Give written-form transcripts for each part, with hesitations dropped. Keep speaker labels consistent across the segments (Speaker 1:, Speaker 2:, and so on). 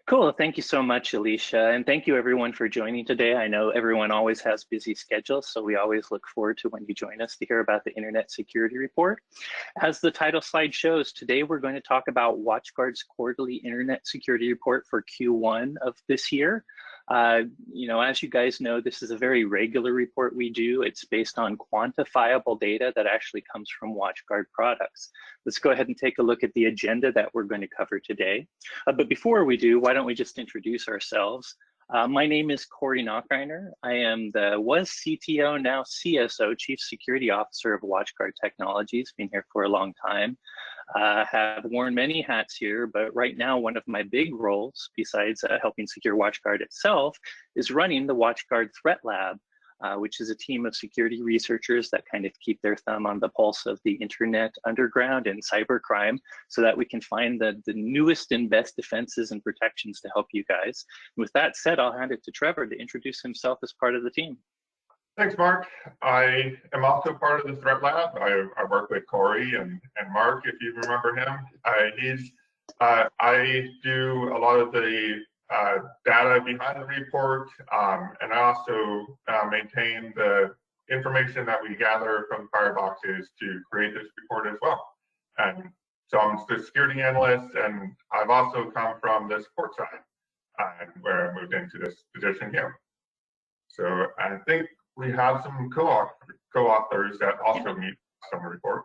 Speaker 1: Cool. Thank you so much, Alicia. And thank you everyone for joining today. I know everyone always has busy schedules, so we always look forward to when you join us to hear about the Internet Security Report. As the title slide shows, today we're going to talk about WatchGuard's quarterly Internet Security Report for Q1 of this year. As you guys know, this is a very regular report we do. It's based on quantifiable data that actually comes from WatchGuard products. Let's go ahead and take a look at the agenda that we're going to cover today. But before we do, why don't we just introduce ourselves? My name is Corey Nachreiner. I am was CTO, now CSO, Chief Security Officer of WatchGuard Technologies. Been here for a long time. Have worn many hats here, but right now one of my big roles, besides helping secure WatchGuard itself, is running the WatchGuard Threat Lab, which is a team of security researchers that kind of keep their thumb on the pulse of the internet underground and cybercrime so that we can find the newest and best defenses and protections to help you guys. With that said, I'll hand it to Trevor to introduce himself as part of the team.
Speaker 2: Thanks, Mark. I am also part of the Threat Lab. I work with Corey and Mark, if you remember him. I do a lot of the data behind the report, and I also maintain the information that we gather from Fireboxes to create this report as well. And so I'm the security analyst, and I've also come from the support side, where I moved into this position here. So I think we have some co-authors that also meet some report.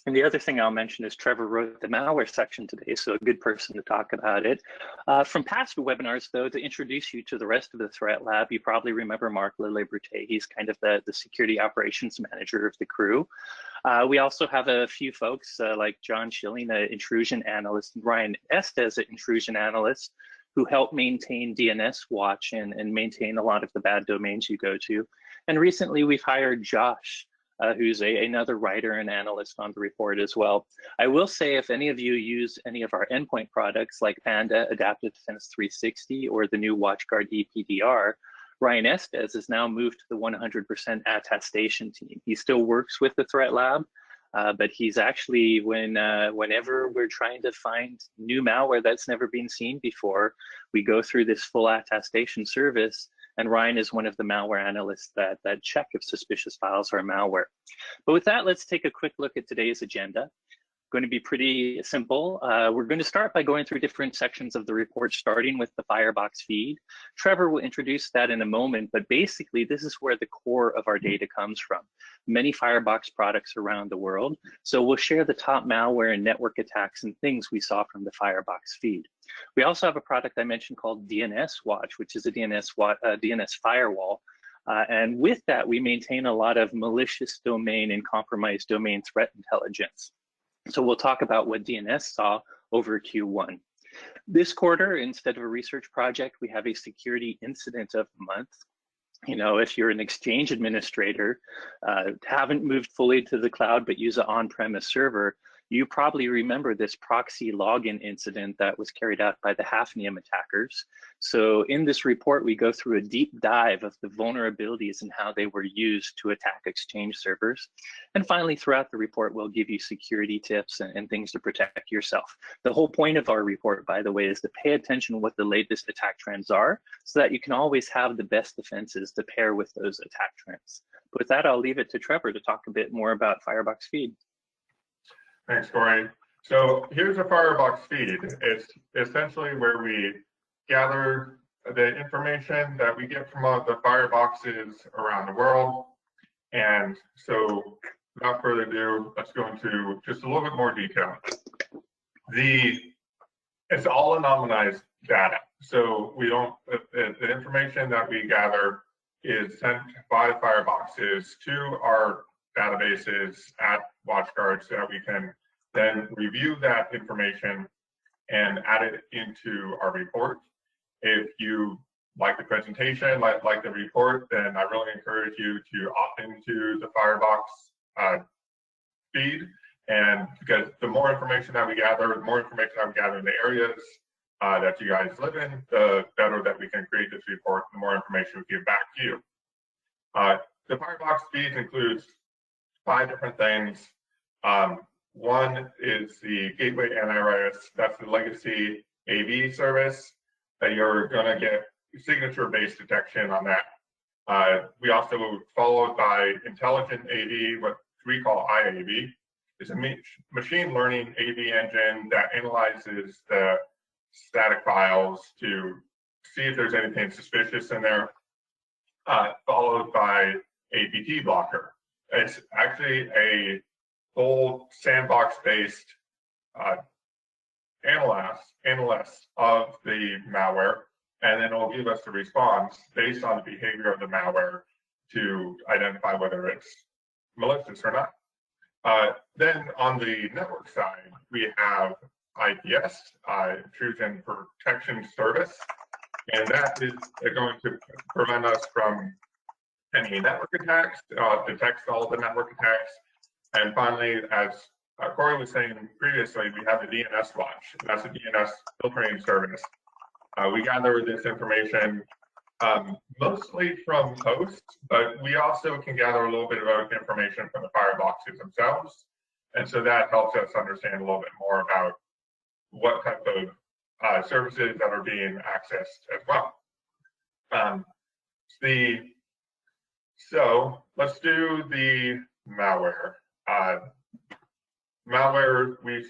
Speaker 1: And the other thing I'll mention is Trevor wrote the malware section today, so a good person to talk about it. From past webinars, though, to introduce you to the rest of the Threat Lab, you probably remember Mark Lillebrute. He's kind of the security operations manager of the crew. We also have a few folks like John Schilling, an intrusion analyst, and Ryan Estes, an intrusion analyst, who help maintain DNS Watch and maintain a lot of the bad domains you go to. And recently we've hired Josh, who's another writer and analyst on the report as well. I will say if any of you use any of our endpoint products like Panda, Adaptive Defense 360, or the new WatchGuard EPDR, Ryan Estes has now moved to the 100% attestation team. He still works with the Threat Lab, but he's actually, whenever we're trying to find new malware that's never been seen before, we go through this full attestation service, and Ryan is one of the malware analysts that check if suspicious files are malware. But with that, let's take a quick look at today's agenda. Going to be pretty simple. We're going to start by going through different sections of the report, starting with the Firebox feed. Trevor will introduce that in a moment, but basically this is where the core of our data comes from. Many Firebox products around the world. So we'll share the top malware and network attacks and things we saw from the Firebox feed. We also have a product I mentioned called DNS Watch, which is a DNS firewall. And with that, we maintain a lot of malicious domain and compromised domain threat intelligence. So we'll talk about what DNS saw over Q1. This quarter, instead of a research project, we have a security incident of the month. You know, if you're an Exchange administrator, haven't moved fully to the cloud, but use an on-premise server, you probably remember this ProxyLogin incident that was carried out by the HAFNIUM attackers. So in this report, we go through a deep dive of the vulnerabilities and how they were used to attack Exchange servers. And finally, throughout the report, we'll give you security tips and things to protect yourself. The whole point of our report, by the way, is to pay attention to what the latest attack trends are so that you can always have the best defenses to pair with those attack trends. But with that, I'll leave it to Trevor to talk a bit more about Firebox feed.
Speaker 2: Thanks, Corey. So here's a Firebox feed. It's essentially where we gather the information that we get from the Fireboxes around the world. And so without further ado, let's go into just a little bit more detail. It's all anonymized data. So we don't, the information that we gather is sent by Fireboxes to our databases at WatchGuard so that we can then review that information and add it into our report. If you like the presentation, like the report, then I really encourage you to opt into the Firebox feed. And because the more information that we gather, the more information that we gather in the areas that you guys live in, the better that we can create this report, the more information we give back to you. The Firebox feed includes 5 different things. One is the gateway antivirus. That's the legacy AV service, that you're going to get signature-based detection on that. We also followed by intelligent AV, what we call IAV. It's a machine learning AV engine that analyzes the static files to see if there's anything suspicious in there, followed by APT blocker. It's actually a whole sandbox-based analyst of the malware, and then it'll give us the response based on the behavior of the malware to identify whether it's malicious or not. Then on the network side, we have IPS, Intrusion Protection Service, and that is going to prevent us from any network attacks, detects all the network attacks. And finally, as Corey was saying previously, we have the DNS watch. That's a DNS filtering service. We gather this information mostly from hosts, but we also can gather a little bit of information from the fireboxes themselves. And so that helps us understand a little bit more about what type of services that are being accessed as well. So let's do the malware. Malware, we've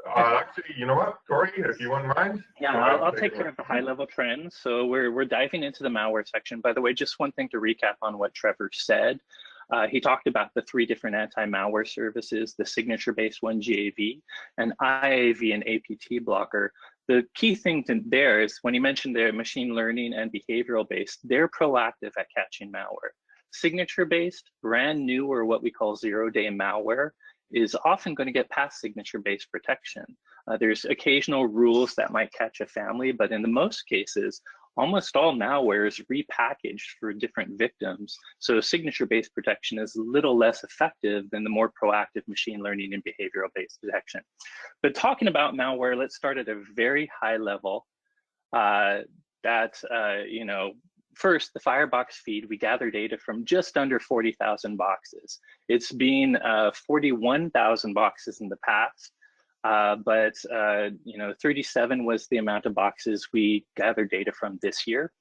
Speaker 2: actually, you know what, Corey, if you wouldn't mind?
Speaker 1: Yeah, I'll take care of the high-level trends. So we're diving into the malware section. By the way, just one thing to recap on what Trevor said. He talked about the 3 different anti-malware services, the signature-based one, GAV, and IAV and APT blocker. The key thing there is when he mentioned they're machine learning and behavioral-based, they're proactive at catching malware. Signature-based, brand new, or what we call zero-day malware, is often going to get past signature-based protection. There's occasional rules that might catch a family, but in the most cases, almost all malware is repackaged for different victims. So signature-based protection is a little less effective than the more proactive machine learning and behavioral-based detection. But talking about malware, let's start at a very high level. You know, first, the Firebox feed, we gather data from just under 40,000 boxes. It's been 41,000 boxes in the past, but you know, 37 was the amount of boxes we gathered data from this year.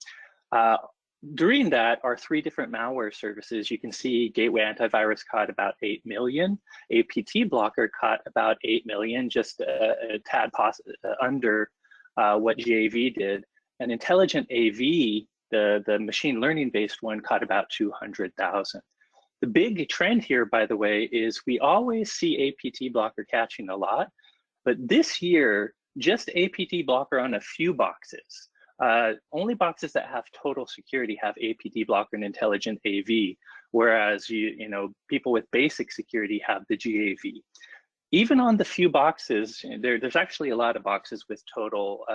Speaker 1: During that, our 3 different malware services, you can see Gateway Antivirus caught about 8 million, APT Blocker caught about 8 million, just a tad under what GAV did, and Intelligent AV, the machine learning based one, caught about 200,000. The big trend here, by the way, is we always see APT blocker catching a lot, but this year, just APT blocker on a few boxes. Only boxes that have total security have APT blocker and Intelligent AV, whereas you know, people with basic security have the GAV. Even on the few boxes, there's actually a lot of boxes with total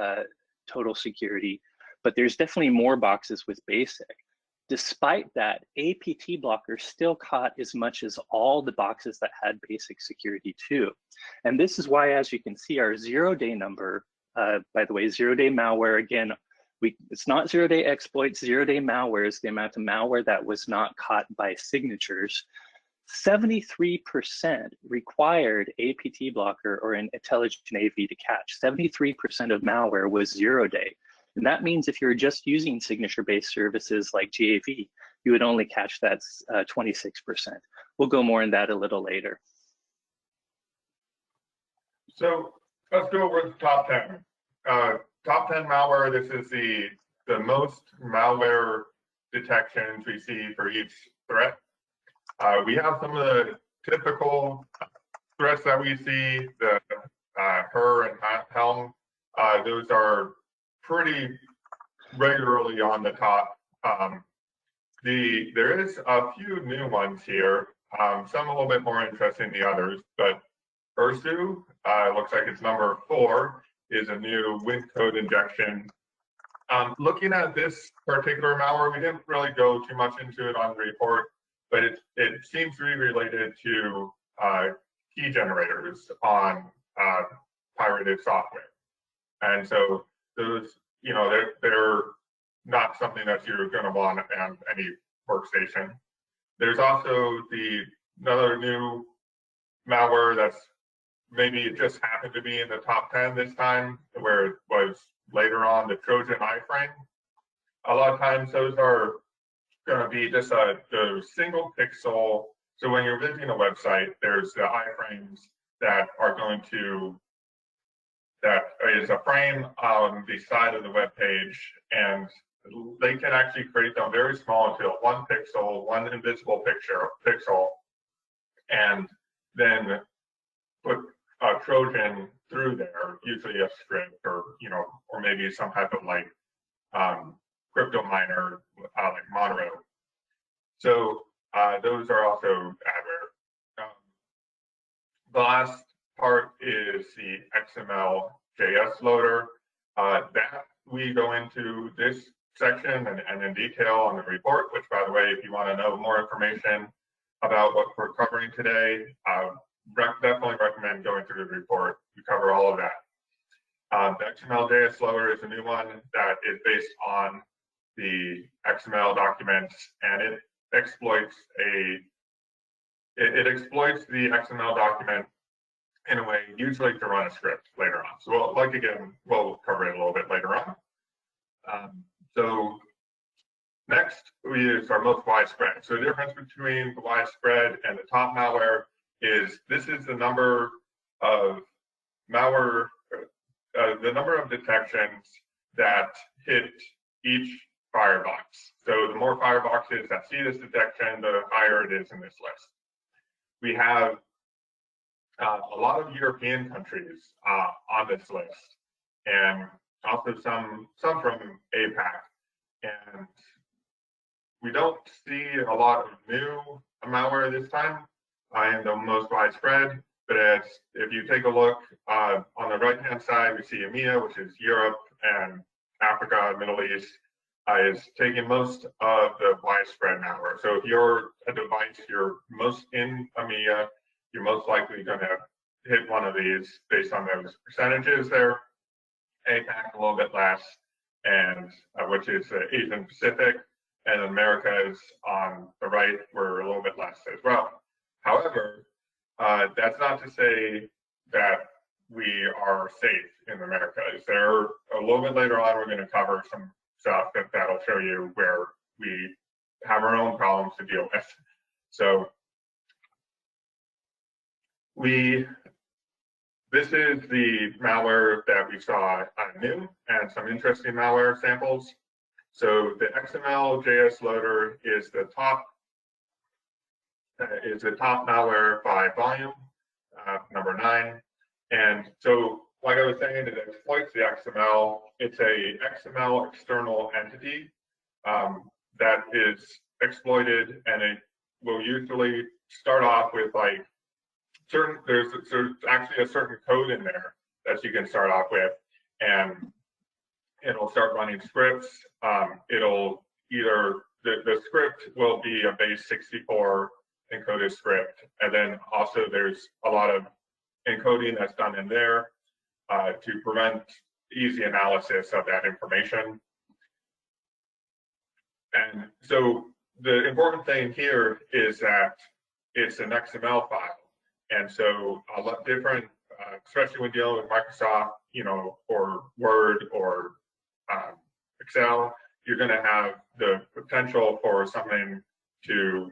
Speaker 1: security, but there's definitely more boxes with basic. Despite that, APT blocker still caught as much as all the boxes that had basic security too. And this is why, as you can see, our zero-day number, by the way, zero-day malware, again, it's not zero-day exploits, zero-day malware is the amount of malware that was not caught by signatures. 73% required APT blocker or an Intelligent AV to catch. 73% of malware was zero-day. And that means if you're just using signature-based services like GAV, you would only catch that 26%. We'll go more in that a little later.
Speaker 2: So let's go over the top 10. Top 10 malware, this is the most malware detections we see for each threat. We have some of the typical threats that we see, the HER and Helm. Those are pretty regularly on the top. There is a few new ones here, some a little bit more interesting than the others, but Ursu, looks like it's number 4, is a new Win code injection. Looking at this particular malware, we didn't really go too much into it on the report, but it seems to be related to key generators on pirated software. And so those, you know, they're not something that you're going to want on any workstation. There's also another new malware that's maybe it just happened to be in the top 10 this time, where it was later on the Trojan iframe. A lot of times those are going to be just a single pixel. So when you're visiting a website, there's the iframes that are going to, that is a frame on the side of the web page, and they can actually create them very small until 1 pixel, one invisible pixel, and then put a Trojan through there, usually a script or, or maybe some type of like crypto miner like Monero. So those are also adware. The last part is the XML JS loader. That we go into this section and in detail on the report, which, by the way, if you want to know more information about what we're covering today, definitely recommend going through the report. We cover all of that. The XML JS loader is a new one that is based on the XML documents, and it exploits the XML document in a way, usually to run a script later on. So we'll cover it a little bit later on. So next, we use our most widespread. So the difference between the widespread and the top malware is this is the number of malware, the number of detections that hit each firebox. So the more fireboxes that see this detection, the higher it is in this list. We have a lot of European countries on this list, and also some from APAC. And we don't see a lot of new malware this time in the most widespread, but if you take a look on the right-hand side, we see EMEA, which is Europe and Africa, Middle East, is taking most of the widespread malware. So if you're a device, you're most in EMEA, you're most likely going to hit one of these based on those percentages there. APAC a little bit less, and which is Asian Pacific, and America is on the right. We're a little bit less as well. However, that's not to say that we are safe in America. There, a little bit later on, we're going to cover some stuff that'll show you where we have our own problems to deal with. So this is the malware that we saw new, and some interesting malware samples. So the XML JS loader is the top malware by volume, number 9. And so, like I was saying, it exploits the XML. It's a XML external entity that is exploited, and it will usually start off with like there's actually a certain code in there that you can start off with, and it'll start running scripts. It'll either the script will be a base 64 encoded script, and then also there's a lot of encoding that's done in there to prevent easy analysis of that information. And so the important thing here is that it's an XML file. And so a lot different, especially when dealing with Microsoft, or Word or Excel, you're going to have the potential for something to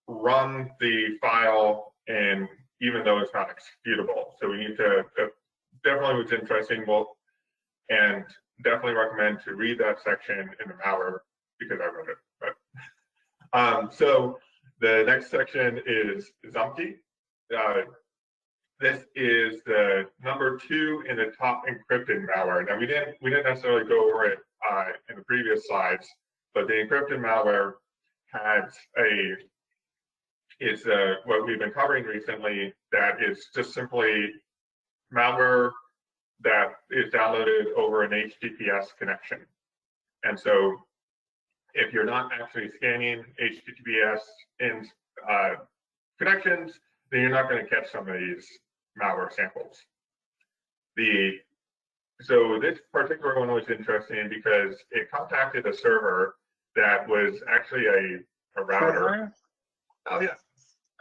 Speaker 2: run the file, and even though it's not executable. So we need to, definitely what's interesting, and definitely recommend to read that section in the malware because I wrote it. But so the next section is Zumpty. This is the number 2 in the top encrypted malware. Now we didn't necessarily go over it in the previous slides, but the encrypted malware is what we've been covering recently. That is just simply malware that is downloaded over an HTTPS connection. And so if you're not actually scanning HTTPS in connections, then you're not going to catch some of these malware samples. So this particular one was interesting because it contacted a server that was actually a router. Oh yeah.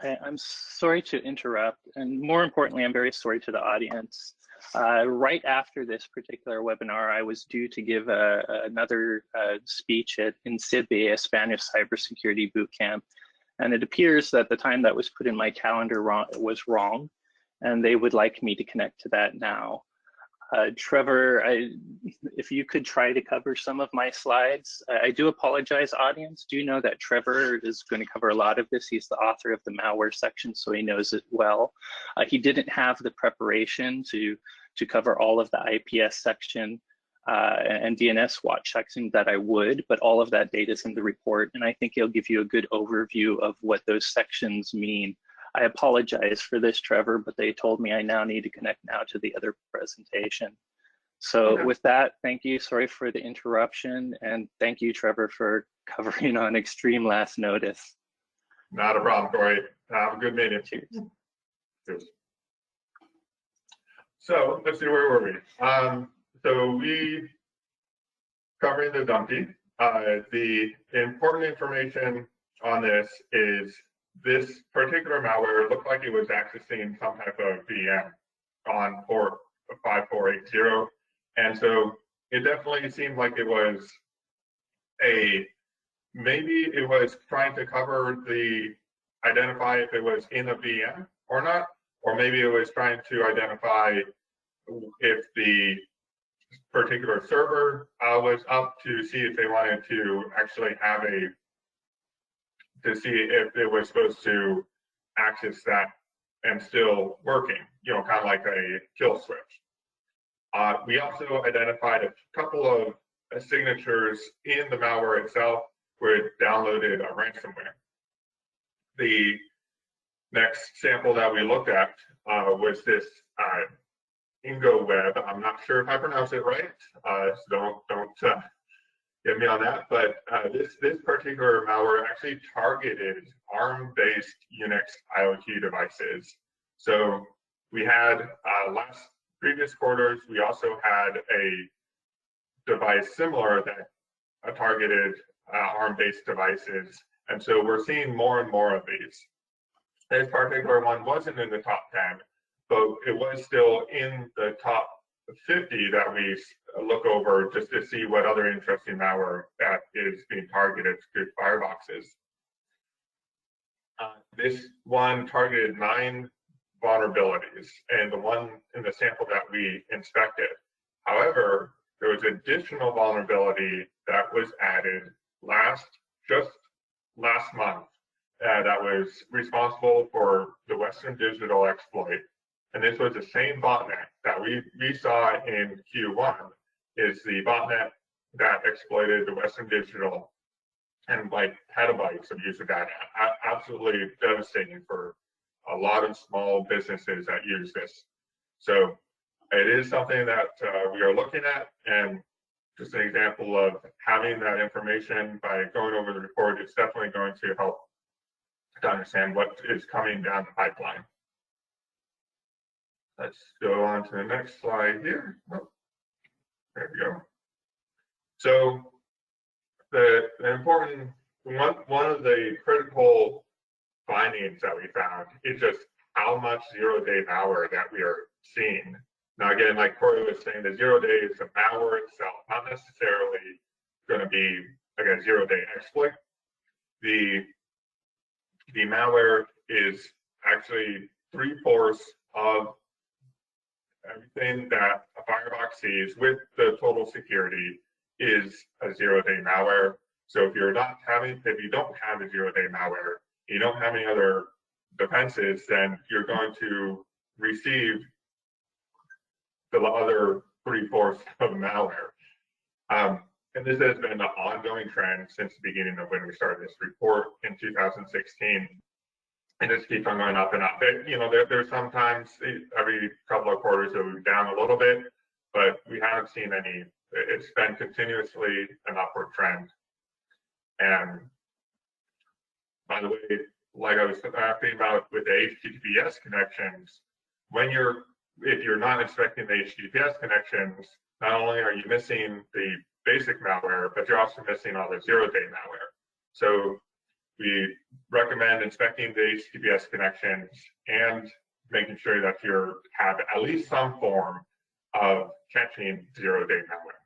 Speaker 1: I'm sorry to interrupt, and more importantly, I'm very sorry to the audience. Right after this particular webinar, I was due to give another speech in Sydney, a Spanish cybersecurity bootcamp, and it appears that the time that was put in my calendar was wrong, and they would like me to connect to that now. Trevor, if you could try to cover some of my slides. I do apologize, audience. Do know that Trevor is going to cover a lot of this. He's the author of the malware section, so he knows it well. He didn't have the preparation to cover all of the IPS section and DNS watch section that I would, but all of that data is in the report, and I think he'll give you a good overview of what those sections mean. I apologize for this, Trevor, but they told me I now need to connect now to the other presentation. So okay. With that, thank you. Sorry for the interruption. And thank you, Trevor, for covering on extreme last notice.
Speaker 2: Not a problem, Corey. Have a good meeting.
Speaker 1: Cheers.
Speaker 2: Cheers. So let's see, where were we? So we covering the dumpy. The important information on this is this particular malware looked like it was accessing some type of VM on port 5480. And so it definitely seemed like it was maybe it was trying to identify if it was in a VM or not, or maybe it was trying to identify if the particular server was up to see if they wanted to actually have to see if it was supposed to access that and still working, kind of like a kill switch. We also identified a couple of signatures in the malware itself where it downloaded a ransomware. The next sample that we looked at was this IngoWeb. I'm not sure if I pronounced it right, so don't get me on that, but this particular malware actually targeted ARM-based Unix IoT devices. So we had previous quarters, we also had a device similar that targeted ARM-based devices, and so we're seeing more and more of these. This particular one wasn't in the top 10, but it was still in the top 50 that we look over just to see what other interesting malware that is being targeted through Fireboxes. This one targeted 9 vulnerabilities, and the one in the sample that we inspected. However, there was additional vulnerability that was added just last month that was responsible for the Western Digital exploit. And this was the same botnet that we saw in Q1, is the botnet that exploited the Western Digital and like petabytes of user data. Absolutely devastating for a lot of small businesses that use this. So it is something that we are looking at, and just an example of having that information by going over the report, it's definitely going to help to understand what is coming down the pipeline. Let's go on to the next slide here. Oh, there we go. So the important one of the critical findings that we found is just how much zero-day malware that we are seeing. Now, again, like Corey was saying, the 0 day is the malware itself, not necessarily going to be like a zero-day exploit. The malware is actually 3/4 of everything that a Firebox sees with the total security is a zero-day malware. So if you don't have a zero-day malware, you don't have any other defenses, then you're going to receive the other 3/4 of malware. And this has been an ongoing trend since the beginning of when we started this report in 2016. And just keeps on going up and up. There's sometimes every couple of quarters it will be down a little bit, but we haven't seen any. It's been continuously an upward trend. And by the way, like I was talking about with the HTTPS connections, if you're not inspecting the HTTPS connections, not only are you missing the basic malware, but you're also missing all the zero-day malware. So we recommend inspecting the HTTPS connections and making sure that you have at least some form of catching zero-day malware.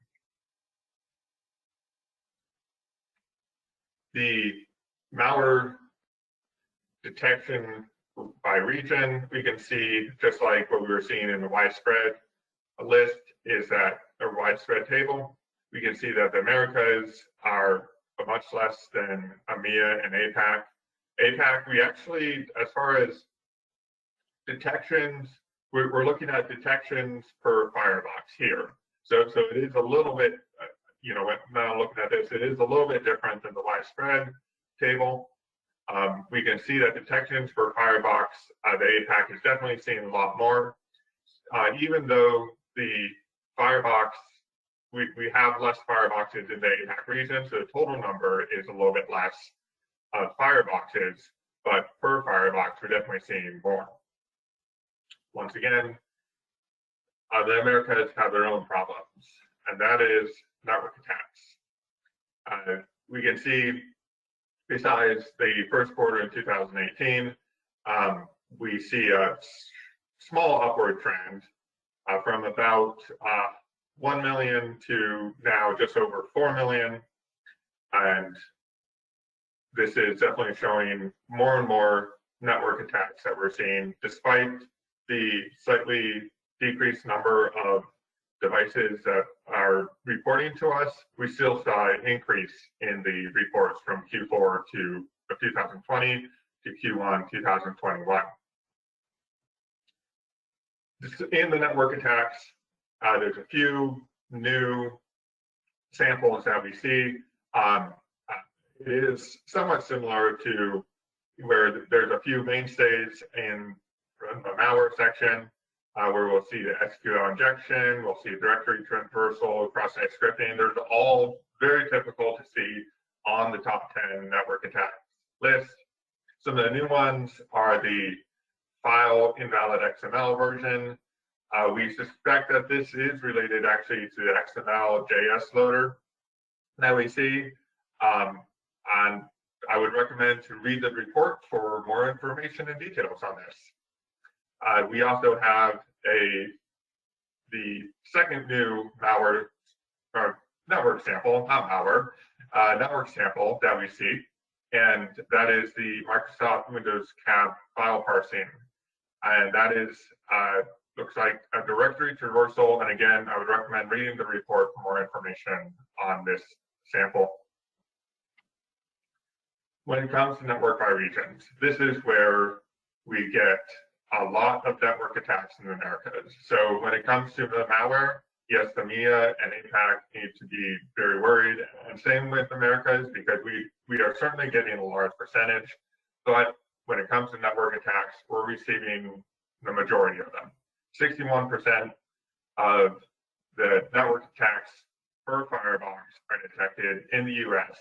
Speaker 2: The malware detection by region, we can see, just like what we were seeing in the widespread list, is that a widespread table. We can see that the Americas are much less than EMEA and APAC. APAC, we actually, as far as detections, we're looking at detections per firebox here. So it is a little bit, now looking at this, it is a little bit different than the widespread table. We can see that detections per firebox, the APAC is definitely seeing a lot more. Even though the firebox, we have less fireboxes in the APAC region, so the total number is a little bit less fireboxes, but per firebox, we're definitely seeing more. Once again, the Americas have their own problems, and that is network attacks. We can see, besides the first quarter in 2018, we see a small upward trend from about 1 million to now just over 4 million. And this is definitely showing more and more network attacks that we're seeing. Despite the slightly decreased number of devices that are reporting to us, we still saw an increase in the reports from Q4 to 2020 to Q1 2021. In the network attacks, there's a few new samples that we see. It is somewhat similar to where there's a few mainstays in the malware section, where we'll see the SQL injection, we'll see directory traversal, cross-site scripting. There's all very typical to see on the top 10 network attack list. Some of the new ones are the file invalid XML version. We suspect that this is related actually to the XML JS loader that we see. And I would recommend to read the report for more information and details on this. We also have the second new malware, or network sample, not malware, network sample that we see, and that is the Microsoft Windows CAB file parsing. And that is, looks like a directory traversal. And again, I would recommend reading the report for more information on this sample. When it comes to network by regions, this is where we get a lot of network attacks in the Americas. So when it comes to the malware, yes, the EMEA and APAC need to be very worried, and same with Americas, because we are certainly getting a large percentage. But when it comes to network attacks, we're receiving the majority of them. 61% of the network attacks per firebox are detected in the US.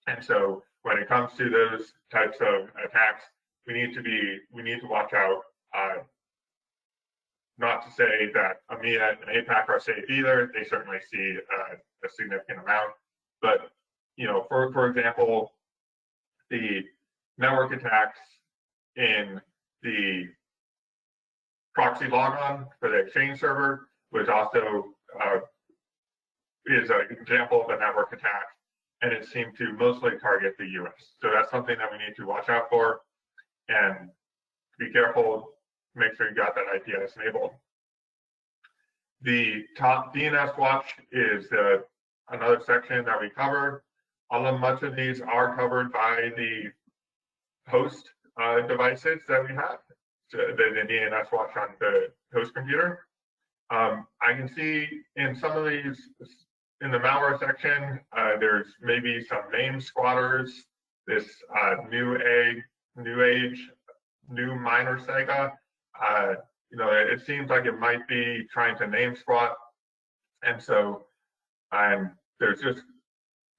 Speaker 2: And so when it comes to those types of attacks, we need to watch out. Not to say that EMEA and APAC are safe either. They certainly see a significant amount. But for example, the network attacks in the ProxyLogin for the Exchange server was also is an example of a network attack, and it seemed to mostly target the US. So that's something that we need to watch out for, and be careful, make sure you got that IPS enabled. The top DNS watch is another section that we cover. Much of these are covered by the host devices that we have, so the DNS watch on the host computer. I can see in some of these, in the malware section, there's maybe some name squatters, this new minor Sega. It seems like it might be trying to name squat, and so there's just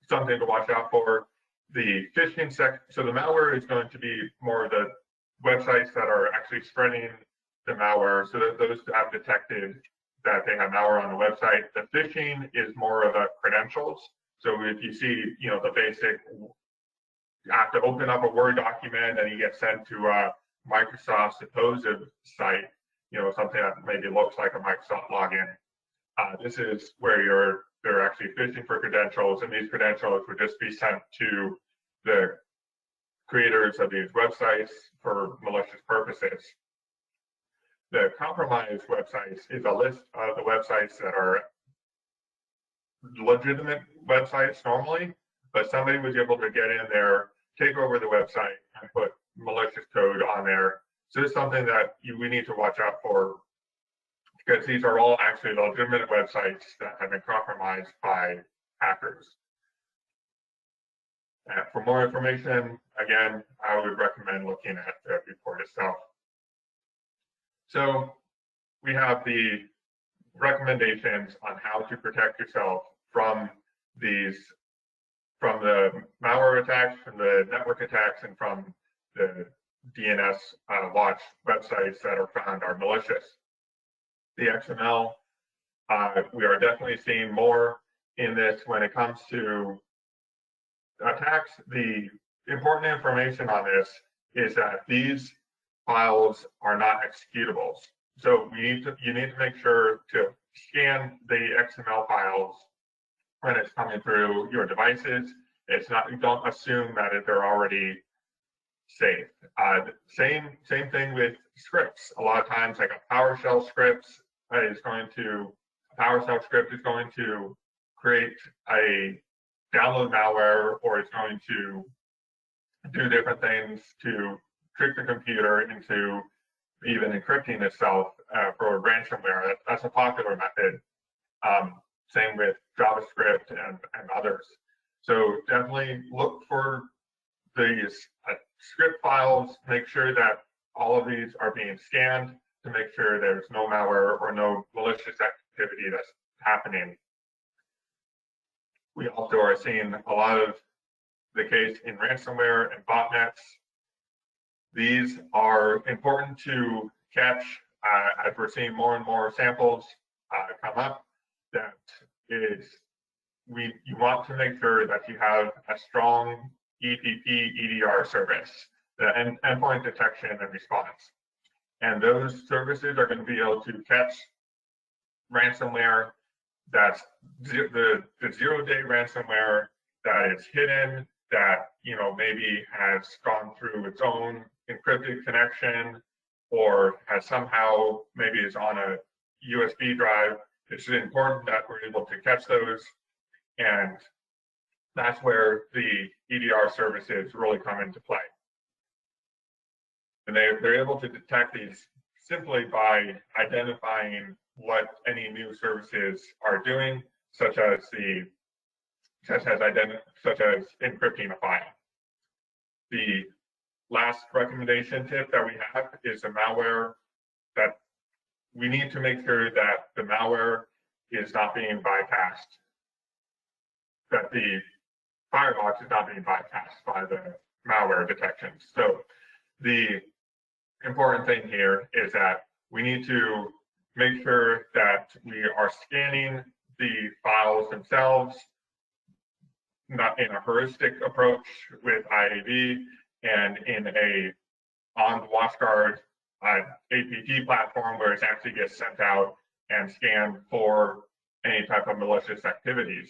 Speaker 2: something to watch out for. The phishing section, so the malware is going to be more of the websites that are actually spreading the malware, so that those have detected that they have malware on the website. The phishing is more of the credentials. So if you see, the basic have to open up a Word document and you get sent to a Microsoft supposed site, something that maybe looks like a Microsoft login. This is where they're actually phishing for credentials, and these credentials would just be sent to the creators of these websites for malicious purposes. The compromised websites is a list of the websites that are legitimate websites normally, but somebody was able to get in there, take over the website, and put malicious code on there. So it's something that we need to watch out for, because these are all actually legitimate websites that have been compromised by hackers. For more information, again, I would recommend looking at the report itself. So we have the recommendations on how to protect yourself from the malware attacks, from the network attacks, and from the DNS watch websites that are found are malicious. The XML, we are definitely seeing more in this when it comes to attacks. The important information on this is that these files are not executables. So you need to make sure to scan the XML files when it's coming through your devices. It's not, don't assume that they're already safe. Same thing with scripts. A lot of times, like a PowerShell script is going to create a download malware, or it's going to do different things to trick the computer into even encrypting itself for ransomware. That's a popular method. Same with JavaScript and others. So definitely look for these script files, make sure that all of these are being scanned to make sure there's no malware or no malicious activity that's happening. We also are seeing a lot of the case in ransomware and botnets. These are important to catch as we're seeing more and more samples come up. That is, you want to make sure that you have a strong EPP EDR service, the endpoint detection and response. And those services are going to be able to catch ransomware that's the 0-day ransomware that is hidden, that maybe has gone through its own encrypted connection, or has somehow maybe is on a USB drive. It's important that we're able to catch those, and that's where the EDR services really come into play. And they're able to detect these simply by identifying what any new services are doing, such as encrypting a file. The last recommendation tip that we have is a malware that we need to make sure that the malware is not being bypassed, that the firebox is not being bypassed by the malware detection. So the important thing here is that we need to make sure that we are scanning the files themselves, not in a heuristic approach with IAV, and in on the WatchGuard APT platform where it actually gets sent out and scanned for any type of malicious activities.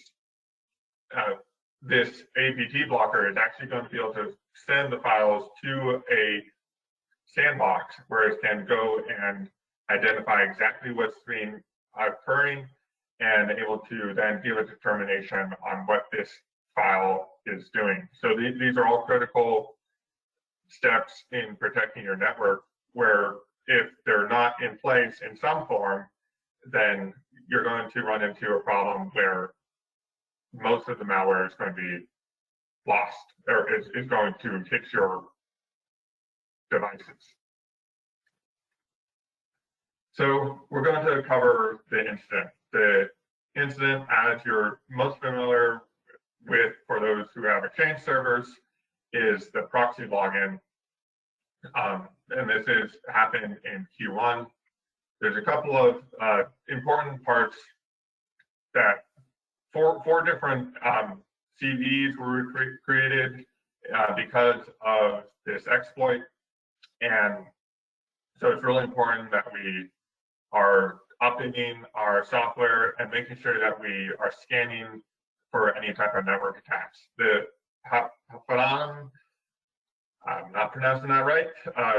Speaker 2: This APT blocker is actually going to be able to send the files to a sandbox where it can go and identify exactly what's been occurring and able to then give a determination on what this file is doing. So these are all critical steps in protecting your network, where if they're not in place in some form, then you're going to run into a problem where most of the malware is going to be lost, or is going to hit your devices. So we're going to cover the incident. The incident, as you're most familiar with for those who have Exchange servers, is the ProxyLogin. And this is happened in Q1. There's a couple of important parts that four different CVs were created because of this exploit. And so it's really important that we are updating our software and making sure that we are scanning for any type of network attacks. The HAFNIUM, I'm not pronouncing that right.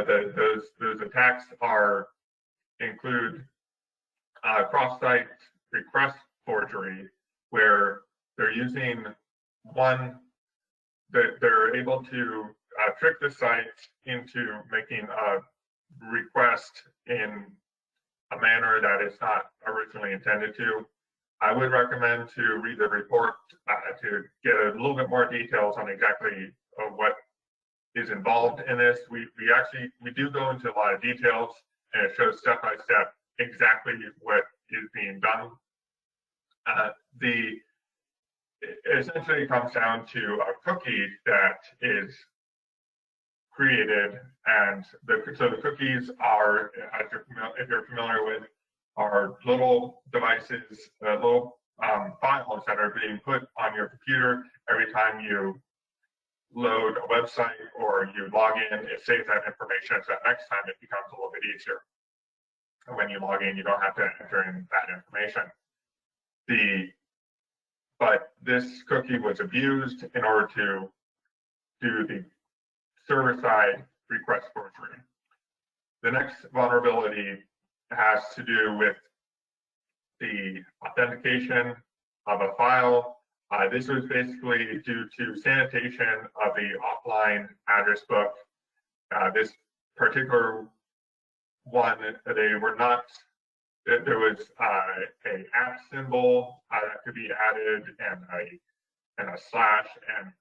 Speaker 2: Those attacks include cross-site request forgery, where they're using they're able to trick the site into making a request in a manner that it's not originally intended to. I would recommend to read the report to get a little bit more details on exactly what is involved in this. We do go into a lot of details, and it shows step by step exactly what is being done. It essentially comes down to a cookie that is created, and so the cookies are, if you're familiar with, are little devices, little files that are being put on your computer every time you load a website or you log in. It saves that information, so that next time it becomes a little bit easier. And when you log in, you don't have to enter in that information. But this cookie was abused in order to do the server-side request forgery. The next vulnerability has to do with the authentication of a file. This was basically due to sanitation of the offline address book. This particular one, they were not, there was a @ symbol that could be added and a slash, and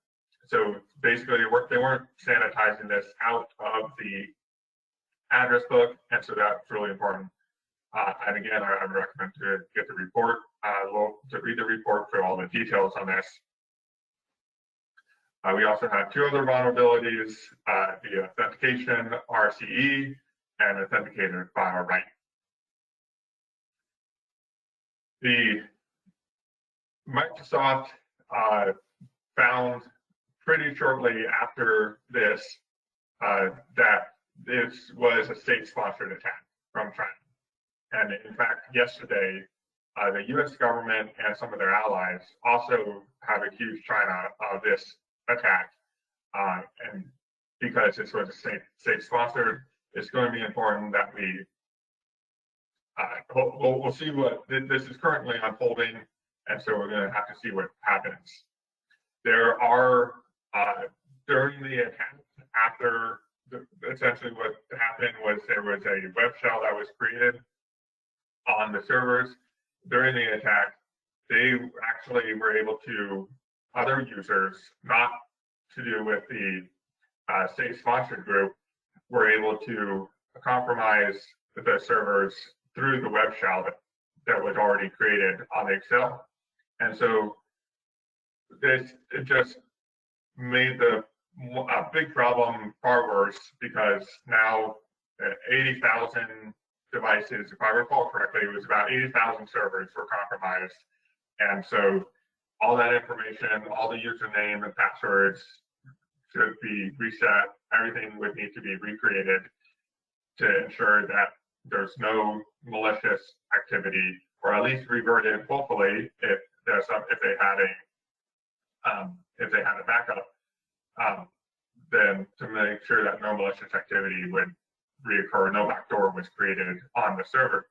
Speaker 2: so basically they weren't sanitizing this out of the address book, and so that's really important. And again, I would recommend to get the report, to read the report for all the details on this. We also have two other vulnerabilities, the authentication RCE and authenticated file write. The Microsoft found pretty shortly after this that this was a state-sponsored attack from China. And in fact, yesterday, the US government and some of their allies also have accused China of this attack. And because this was a state-sponsored, it's going to be important that we'll see what this is currently unfolding, and so we're going to have to see what happens. There are, during the attack, after essentially what happened was there was a web shell that was created on the servers. During the attack, they actually were able to, other users, not to do with the state-sponsored group, were able to compromise the servers through the web shell that was already created on the Excel. And so it just made a big problem far worse, because now 80,000 devices, if I recall correctly, it was about 80,000 servers were compromised. And so all that information, all the username and passwords should be reset. Everything would need to be recreated to ensure that there's no malicious activity, or at least reverted, hopefully, if they had a backup, then to make sure that no malicious activity would reoccur, no backdoor was created on the server.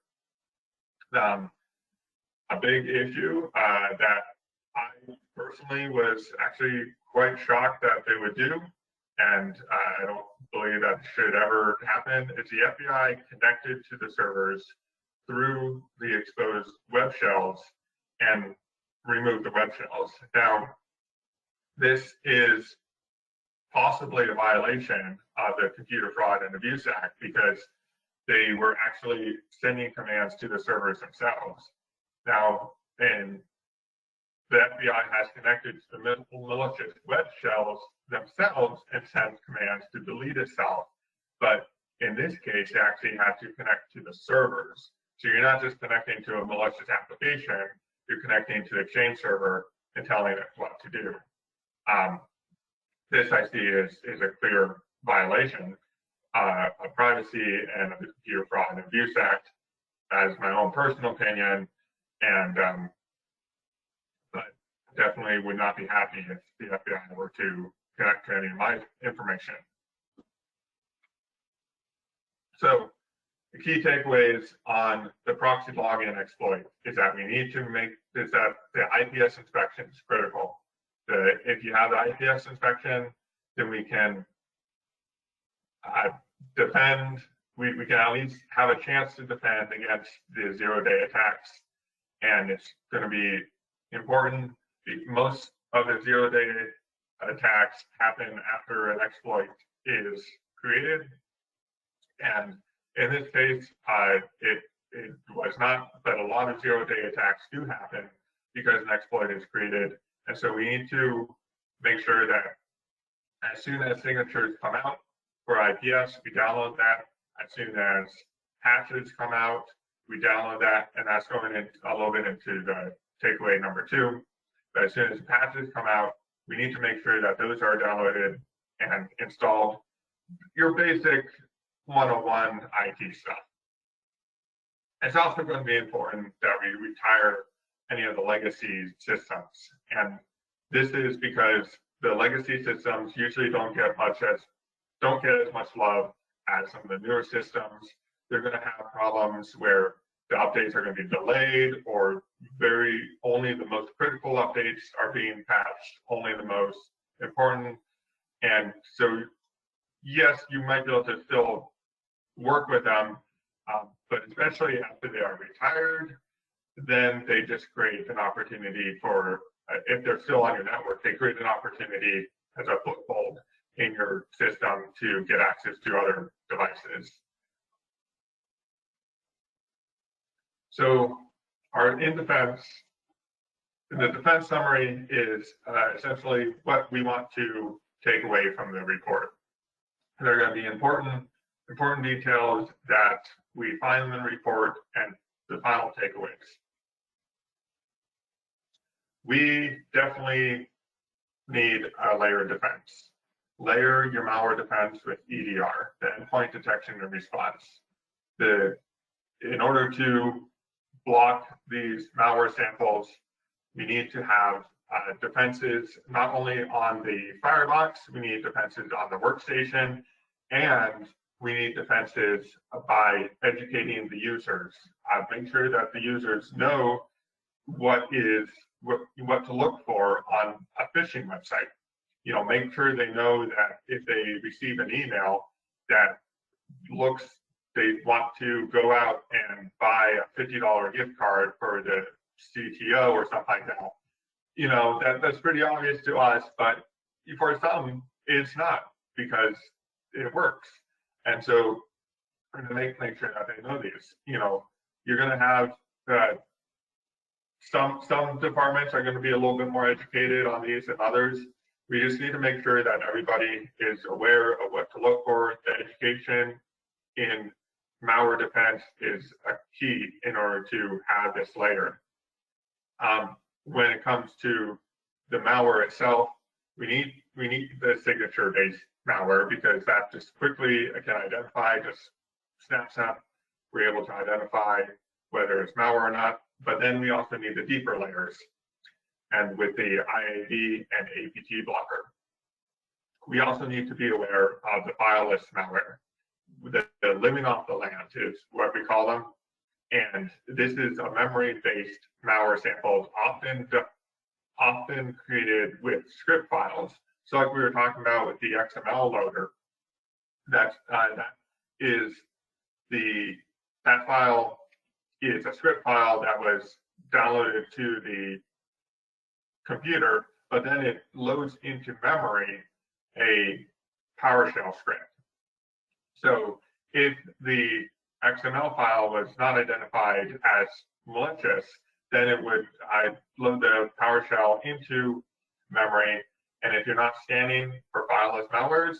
Speaker 2: A big issue that I personally was actually quite shocked that they would do, and I don't believe that should ever happen, is the FBI connected to the servers through the exposed web shells and removed the web shells. Now, this is possibly a violation of the Computer Fraud and Abuse Act, because they were actually sending commands to the servers themselves. Now, and the FBI has connected to the malicious web shells themselves and sends commands to delete itself. But in this case, you actually have to connect to the servers. So you're not just connecting to a malicious application, you're connecting to the Exchange server and telling it what to do. this I see is a clear violation of privacy and of the Computer Fraud and Abuse Act, as my own personal opinion, and but definitely would not be happy if the FBI were to connect to any of my information. So the key takeaways on the ProxyLogin exploit is that we need to make this that the IPS inspection is critical. If you have the IPS inspection, then we can defend. We can at least have a chance to defend against the zero-day attacks, and it's going to be important. Most of the zero-day attacks happen after an exploit is created, and in this case, it was not, but a lot of zero-day attacks do happen because an exploit is created, and so we need to make sure that as soon as signatures come out for IPS, we download that. As soon as patches come out, we download that, and that's going in a little bit into the takeaway number 2. But as soon as patches come out, we need to make sure that those are downloaded and installed. Your basic 101 IT stuff. It's also going to be important that we retire any of the legacy systems, and this is because the legacy systems usually don't get as much love as some of the newer systems. They're going to have problems where the updates are going to be delayed, or only the most critical updates are being patched, only the most important. And so, yes, you might be able to still work with them, but especially after they are retired, then they just create an opportunity for, if they're still on your network, they create an opportunity as a foothold in your system to get access to other devices. So the defense summary is essentially what we want to take away from the report. There are going to be important details that we find in the report and the final takeaways. We definitely need a layered defense. Layer your malware defense with EDR, the endpoint detection and response. In order to block these malware samples, we need to have defenses not only on the firebox, we need defenses on the workstation, and we need defenses by educating the users. Make sure that the users know what to look for on a phishing website. You know, make sure they know that if they receive an email that they want to go out and buy a $50 gift card for the CTO or something like that. You know, that's pretty obvious to us, but for some, it's not, because it works. And so we're going to make sure that they know these. You know, you're going to have some departments are going to be a little bit more educated on these than others. We just need to make sure that everybody is aware of what to look for. The education in malware defense is a key in order to have this layer. When it comes to the malware itself, we need the signature-based malware, because that just quickly can identify, just snaps up. We're able to identify whether it's malware or not. But then we also need the deeper layers, and with the IAD and APT blocker. We also need to be aware of the fileless malware. The living off the land is what we call them. And this is a memory-based malware samples, often created with script files. So like we were talking about with the XML loader, that file is a script file that was downloaded to the computer, but then it loads into memory a PowerShell script. So if the XML file was not identified as malicious, then it would load the PowerShell into memory. And if you're not scanning for fileless malwares,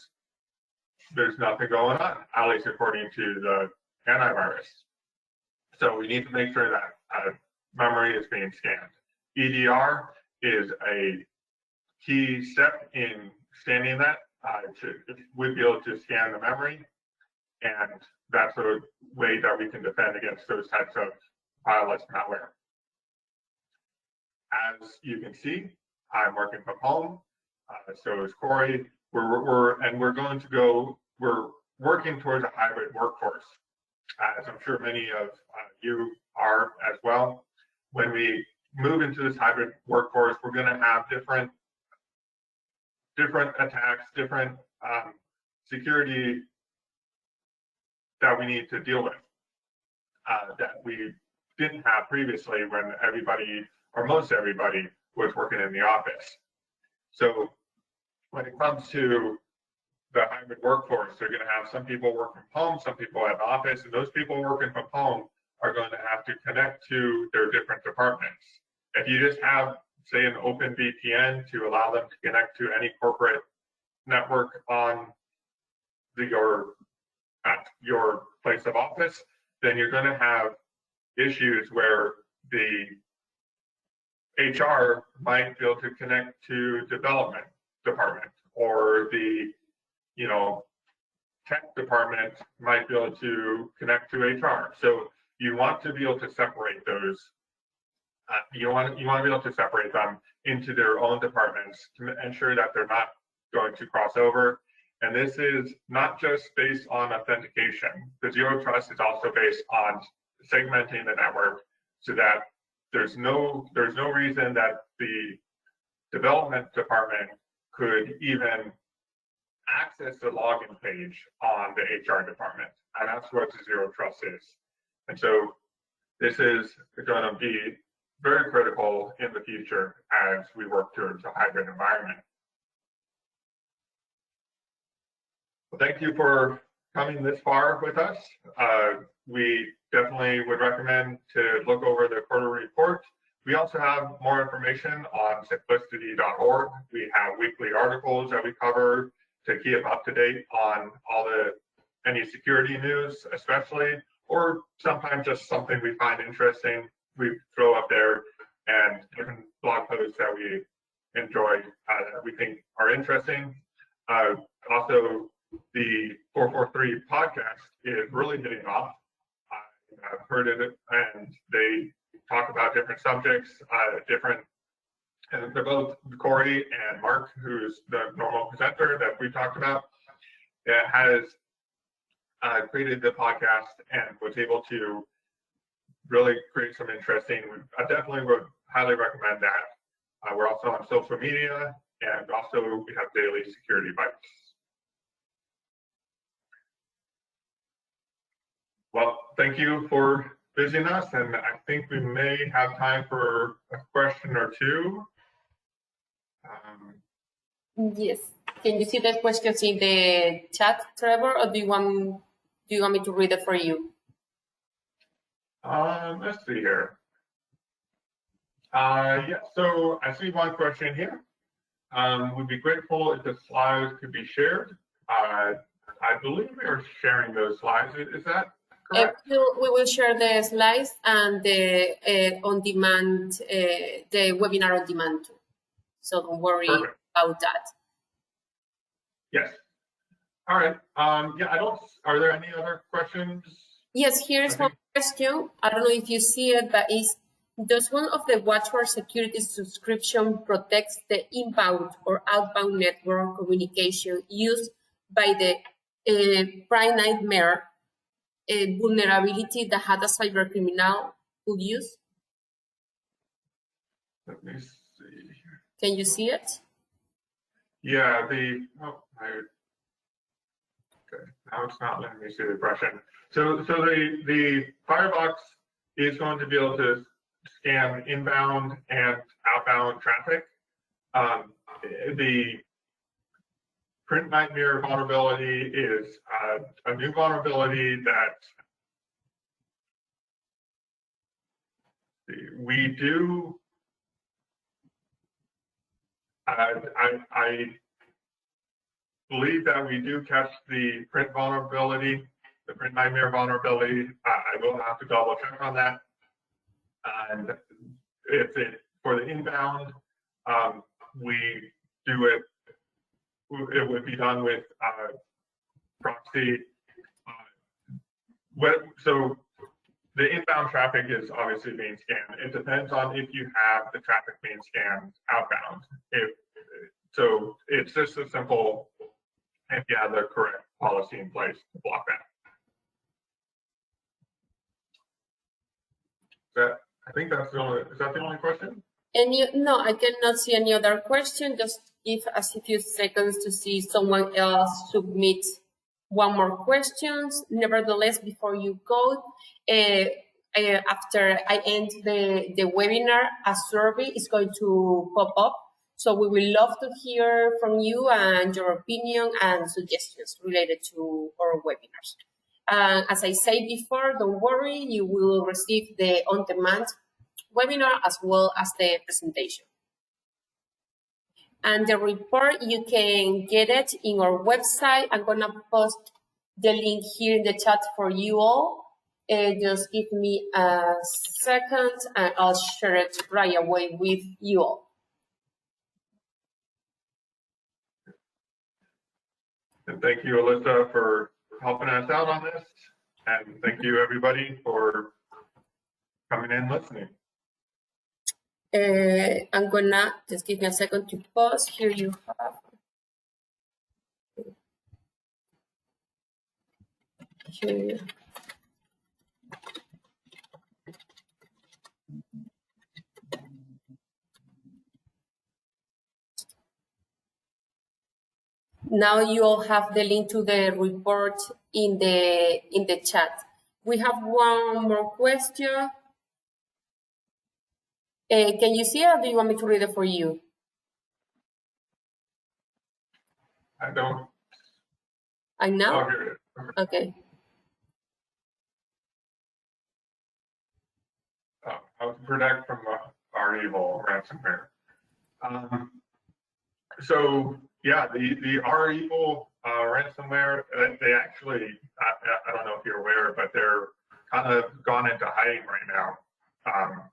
Speaker 2: there's nothing going on, at least according to the antivirus. So we need to make sure that memory is being scanned. EDR is a key step in understanding that, it would be able to scan the memory, and that's a way that we can defend against those types of fileless malware. As you can see, I'm working from home. So is Corey. We're working towards a hybrid workforce, as I'm sure many of you are as well. When we move into this hybrid workforce, we're going to have different attacks, different security that we need to deal with that we didn't have previously when everybody, or most everybody, was working in the office. So when it comes to the hybrid workforce, they're going to have some people work from home, some people at the office, and those people working from home are going to have to connect to their different departments. If you just have, say, an open VPN to allow them to connect to any corporate network on at your place of office, then you're going to have issues where the HR might be able to connect to development department, or the tech department might be able to connect to HR. So you want to be able to separate those. You want to be able to separate them into their own departments to ensure that they're not going to cross over. And this is not just based on authentication. The zero trust is also based on segmenting the network so that there's no reason that the development department could even access the login page on the HR department. And that's what the zero trust is. And so this is going to be very critical in the future as we work towards a hybrid environment. Well, thank you for coming this far with us. We definitely would recommend to look over the quarterly report. We also have more information on simplicity.org. We have weekly articles that we cover to keep up to date on any security news, especially, or sometimes just something we find interesting, we throw up there, and different blog posts that we enjoy, that we think are interesting. Also, the 443 podcast is really hitting off. I've heard it, and they talk about different subjects, and they're both Corey and Mark, who's the normal presenter that we talked about, that has created the podcast and was able to really create some interesting. I definitely would highly recommend that. We're also on social media, and also we have daily security bites. Well, thank you for visiting us, and I think we may have time for a question or two.
Speaker 3: Yes. Can you see the questions in the chat, Trevor, or do you want me to read it for you?
Speaker 2: Let's see here. Yeah, so I see one question here. We'd be grateful if the slides could be shared. I believe we are sharing those slides. Is that correct?
Speaker 3: We will share the slides and the on-demand, the webinar on demand too. So don't worry about that.
Speaker 2: Yes. All right. Yeah, are there any other questions?
Speaker 3: Yes, here's one question. I don't know if you see it, but does one of the WatchGuard security subscription protects the inbound or outbound network communication used by the prime nightmare vulnerability that had a cyber criminal could use?
Speaker 2: Let me see.
Speaker 3: Can you see it?
Speaker 2: Yeah, okay, now it's not letting me see the question. So the Firebox is going to be able to scan inbound and outbound traffic. The print nightmare vulnerability is a new vulnerability that we do. I believe that we do catch the print vulnerability, the print nightmare vulnerability. I will have to double check on that. And if it for the inbound, we do it it would be done with proxy. So the inbound traffic is obviously being scanned. It depends on if you have the traffic being scanned outbound. So it's just a simple, if you have the correct policy in place to block that. I think that's the only, is that the only question?
Speaker 3: No, I cannot see any other question. Just give us a few seconds to see someone else submit one more questions. Nevertheless, before you go, after I end the webinar, a survey is going to pop up. So we will love to hear from you and your opinion and suggestions related to our webinars. As I said before, don't worry, you will receive the on-demand webinar as well as the presentation. And the report, you can get it in our website. I'm gonna post the link here in the chat for you all. Just give me a second and I'll share it right away with you all.
Speaker 2: And thank you, Alyssa, for helping us out on this. And thank you, everybody, for coming in listening.
Speaker 3: I'm gonna just give me a second to pause. Here you have. Here. Now you all have the link to the report in the chat. We have one more question. Can you see it, or do you want me to read it for you?
Speaker 2: I don't.
Speaker 3: I know?
Speaker 2: Oh, here it is.
Speaker 3: Okay.
Speaker 2: How to protect from our evil ransomware. So yeah, the our evil ransomware, they actually, I don't know if you're aware, but they're kind of gone into hiding right now.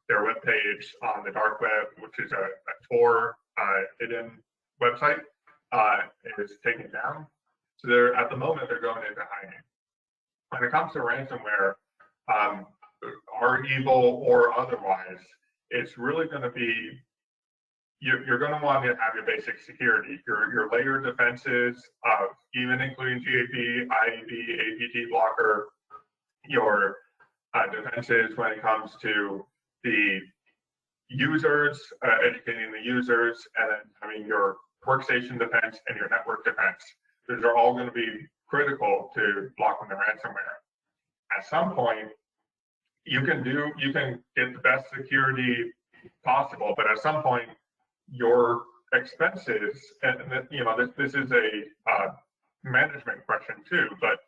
Speaker 2: Their webpage on the dark web, which is a Tor hidden website, is taken down. So they're, at the moment, they're going into hiding. When it comes to ransomware, our evil or otherwise, it's really going to be, you're going to want to have your basic security, your layered defenses, even including GAP, IEB, APT blocker, your defenses when it comes to the users, educating the users, and then having your workstation defense and your network defense. Those are all going to be critical to blocking the ransomware. At some point, you can get the best security possible, but at some point, your expenses, and you know, this is a management question too, but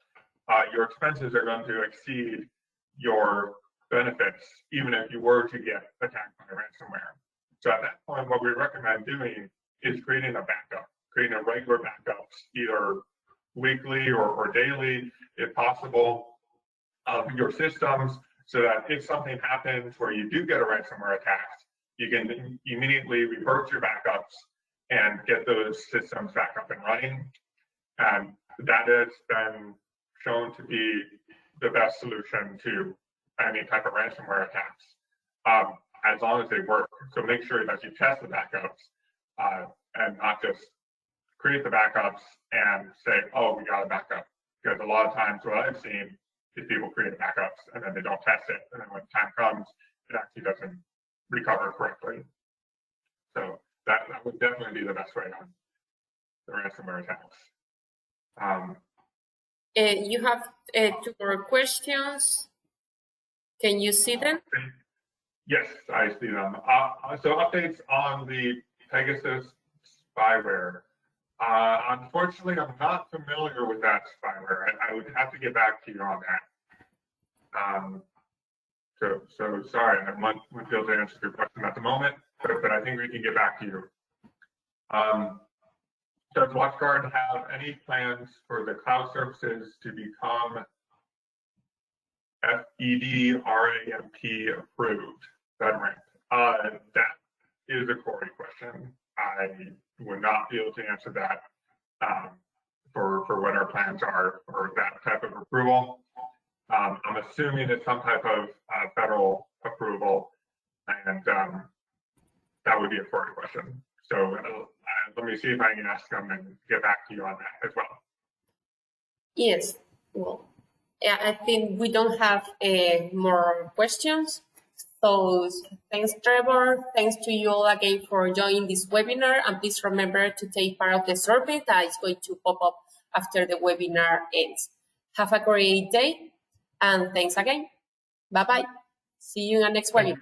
Speaker 2: your expenses are going to exceed your benefits, even if you were to get attacked by ransomware. So at that point, what we recommend doing is creating a backup, creating a regular backups, either weekly or daily, if possible, of your systems, so that if something happens where you do get a ransomware attack, you can immediately revert your backups and get those systems back up and running. And that has been shown to be the best solution to any type of ransomware attacks, as long as they work. So make sure that you test the backups and not just create the backups and say, oh, we got a backup. Because a lot of times what I've seen is people create backups and then they don't test it. And then when the time comes, it actually doesn't recover correctly. So that would definitely be the best way on the ransomware attacks.
Speaker 3: You have 2 more questions. Can you see them?
Speaker 2: Yes, I see them. So updates on the Pegasus spyware. Unfortunately, I'm not familiar with that spyware. I would have to get back to you on that. So sorry, I won't be able to answer your question at the moment, but I think we can get back to you. Does WatchGuard have any plans for the cloud services to become FedRAMP approved? That is a Corey question. I would not be able to answer that for what our plans are for that type of approval. I'm assuming it's some type of federal approval, and that would be a Corey question. So let me see if I can ask them and get back to you on that as well.
Speaker 3: Yes, well, yeah, I think we don't have more questions. So thanks, Trevor. Thanks to you all again for joining this webinar. And please remember to take part of the survey that is going to pop up after the webinar ends. Have a great day, and thanks again. Bye-bye. See you in the next webinar.